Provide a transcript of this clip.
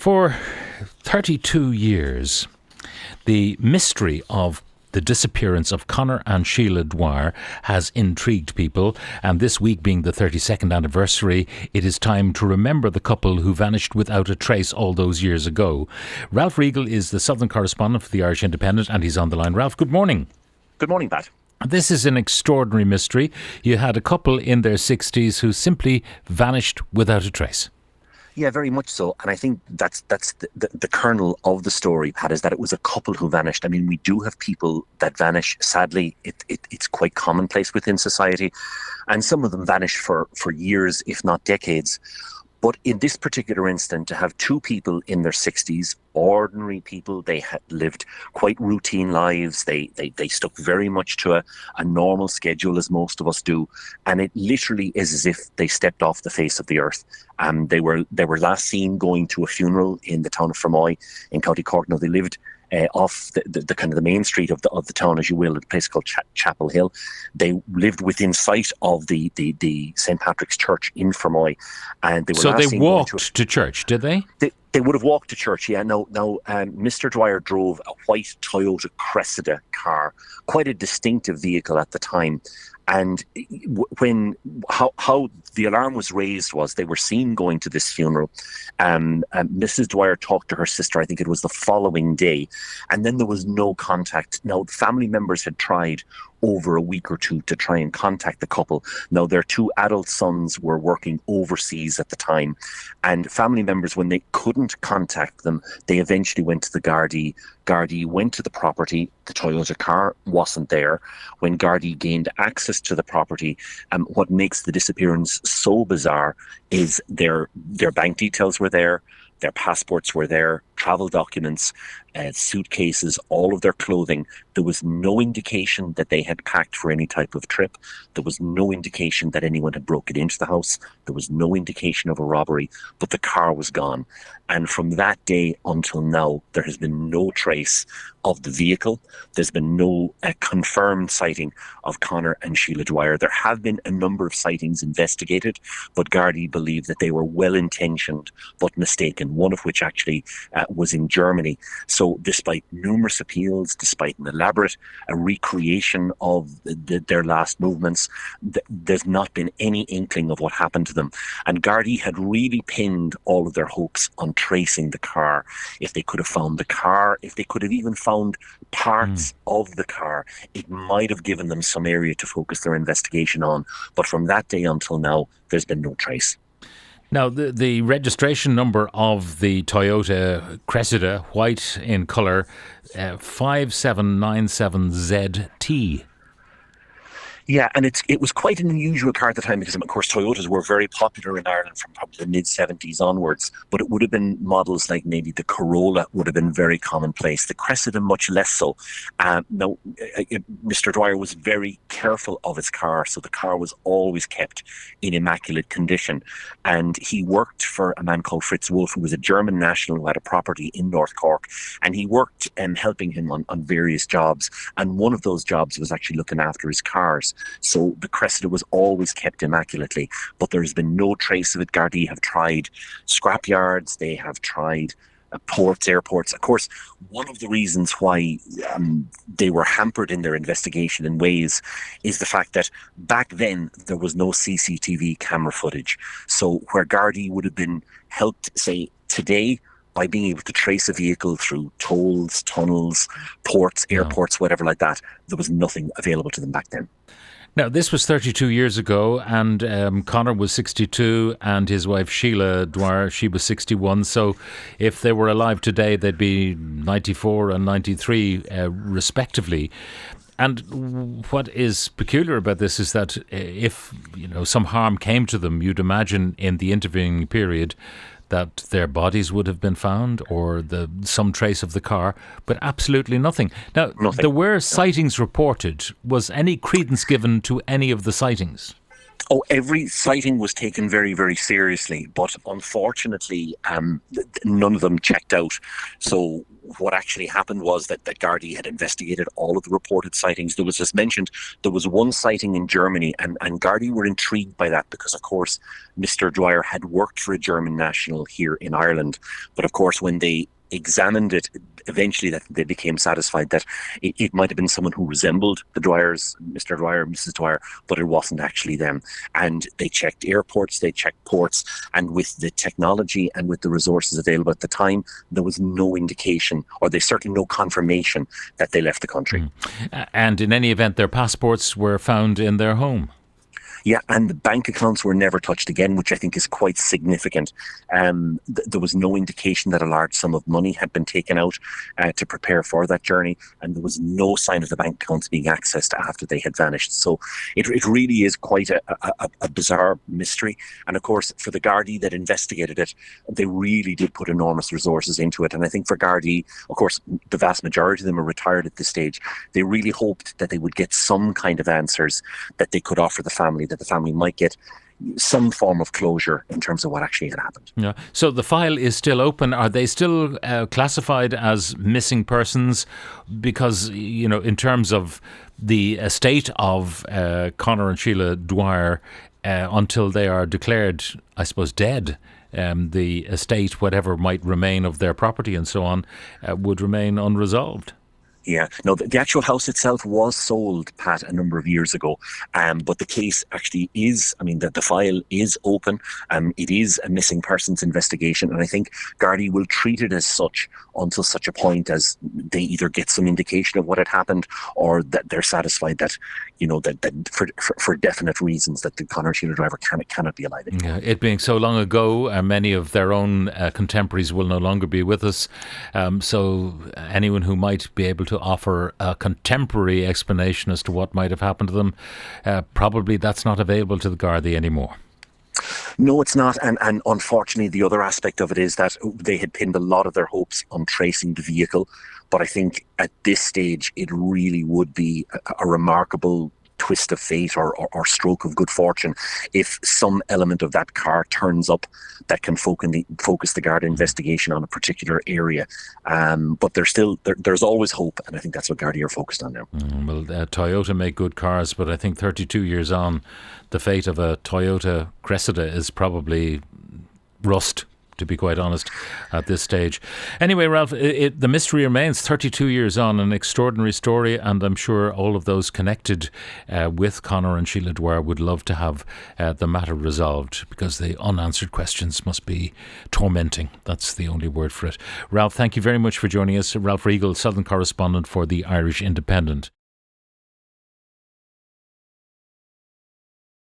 For 32 years, the mystery of the disappearance of Conor and Sheila Dwyer has intrigued people, and this week being the 32nd anniversary, it is time to remember the couple who vanished without a trace all those years ago. Ralph Riegel is the Southern correspondent for the Irish Independent, and he's on the line. Ralph, good morning. Good morning, Pat. This is an extraordinary mystery. You had a couple in their 60s who simply vanished without a trace. Yeah, very much so. And I think that's the kernel of the story, Pat, is that it was a couple who vanished. I mean, we do have people that vanish. Sadly, it's quite commonplace within society. And some of them vanish for years, if not decades. But in this particular instance, to have two people in their 60s, ordinary people, they had lived quite routine lives. They stuck very much to a normal schedule, as most of us do. And it literally is as if they stepped off the face of the earth. They were last seen going to a funeral in the town of Fermoy in County Cork. Now, they lived off the kind of the main street of the town, as you will, at a place called Chapel Hill. They lived within sight of the St. Patrick's Church in Fermoy, and they were. So they walked to church, did they? They would have walked to church, yeah. Now, Mr. Dwyer drove a white Toyota Cressida car, quite a distinctive vehicle at the time. And how the alarm was raised was they were seen going to this funeral. Mrs. Dwyer talked to her sister, I think it was the following day, and then there was no contact. Now, family members had tried over a week or two to try and contact the couple. Now, their two adult sons were working overseas at the time, and family members, when they couldn't contact them, they eventually went to the Gardaí. Gardaí went to the property. The Toyota car wasn't there. When Gardaí gained access to the property, what makes the disappearance so bizarre is their bank details were there, their passports were there, travel documents, suitcases, all of their clothing. There was no indication that they had packed for any type of trip. There was no indication that anyone had broken into the house. There was no indication of a robbery, but the car was gone. And from that day until now, there has been no trace of the vehicle. There's been no confirmed sighting of Conor and Sheila Dwyer. There have been a number of sightings investigated, but Gardaí believe that they were well-intentioned but mistaken, one of which actually was in Germany. So despite numerous appeals, despite an elaborate recreation of their last movements, there's not been any inkling of what happened to them. And Gardaí had really pinned all of their hopes on tracing the car. If they could have found the car, if they could have even found parts of the car, it might have given them some area to focus their investigation on. But from that day until now, there's been no trace. Now, the registration number of the Toyota Cressida, white in colour, 5797ZT. Yeah, and it was quite an unusual car at the time because, of course, Toyotas were very popular in Ireland from probably the mid-70s onwards, but it would have been models like maybe the Corolla would have been very commonplace, the Cressida much less so. Now, Mr. Dwyer was very careful of his car, so the car was always kept in immaculate condition. And he worked for a man called Fritz Wolf, who was a German national who had a property in North Cork, and he worked helping him on various jobs, and one of those jobs was actually looking after his cars. So the Cressida was always kept immaculately, but there's been no trace of it. Gardaí have tried scrapyards, they have tried ports, airports. Of course, one of the reasons why they were hampered in their investigation in ways is the fact that back then there was no CCTV camera footage. So where Gardaí would have been helped, say, today, by being able to trace a vehicle through tolls, tunnels, ports, airports, whatever like that, there was nothing available to them back then. Now, this was 32 years ago, and Conor was 62, and his wife Sheila Dwyer, she was 61. So if they were alive today, they'd be 94 and 93, respectively. And what is peculiar about this is that if some harm came to them, you'd imagine in the intervening period that their bodies would have been found or some trace of the car, but absolutely nothing. Now, there were sightings reported. Was any credence given to any of the sightings? Oh, every sighting was taken very, very seriously, but unfortunately, none of them checked out. So what actually happened was that Gardaí had investigated all of the reported sightings. There was, as mentioned, there was one sighting in Germany, and Gardaí were intrigued by that because, of course, Mr. Dwyer had worked for a German national here in Ireland. But of course, when they examined it, eventually that they became satisfied that it might have been someone who resembled the Dwyers, Mr. Dwyer, Mrs. Dwyer, but it wasn't actually them. And they checked airports, they checked ports, and with the technology and with the resources available at the time, there was no indication, or there's certainly no confirmation that they left the country. And in any event, their passports were found in their home. Yeah, and the bank accounts were never touched again, which I think is quite significant. There was no indication that a large sum of money had been taken out to prepare for that journey, and there was no sign of the bank accounts being accessed after they had vanished. So it really is quite a bizarre mystery. And of course, for the Gardaí that investigated it, they really did put enormous resources into it. And I think for Gardaí, of course, the vast majority of them are retired at this stage. They really hoped that they would get some kind of answers that they could offer the family, that the family might get some form of closure in terms of what actually had happened. Yeah. So the file is still open. Are they still classified as missing persons? Because, you know, in terms of the estate of Conor and Sheila Dwyer, until they are declared, I suppose, dead, the estate, whatever might remain of their property and so on, would remain unresolved. Yeah, no, the actual house itself was sold, Pat, a number of years ago. But the case actually is, I mean, the file is open. It is a missing persons investigation. And I think Gardaí will treat it as such until such a point as they either get some indication of what had happened, or that they're satisfied that, you know, that for definite reasons that the Conor and Sheila Dwyer cannot be alive anymore. Yeah, it being so long ago, many of their own contemporaries will no longer be with us. So anyone who might be able to offer a contemporary explanation as to what might have happened to them, probably that's not available to the Gardaí anymore. No, it's not. And unfortunately, the other aspect of it is that they had pinned a lot of their hopes on tracing the vehicle. But I think at this stage, it really would be a remarkable twist of fate or stroke of good fortune if some element of that car turns up that can focus the Garda investigation on a particular area. But there's always hope, and I think that's what Garda are focused on now. Well, Toyota make good cars, but I think 32 years on, the fate of a Toyota Cressida is probably rust, to be quite honest, at this stage. Anyway, Ralph, the mystery remains 32 years on, an extraordinary story, and I'm sure all of those connected with Conor and Sheila Dwyer would love to have the matter resolved, because the unanswered questions must be tormenting. That's the only word for it. Ralph, thank you very much for joining us. Ralph Riegel, Southern correspondent for the Irish Independent.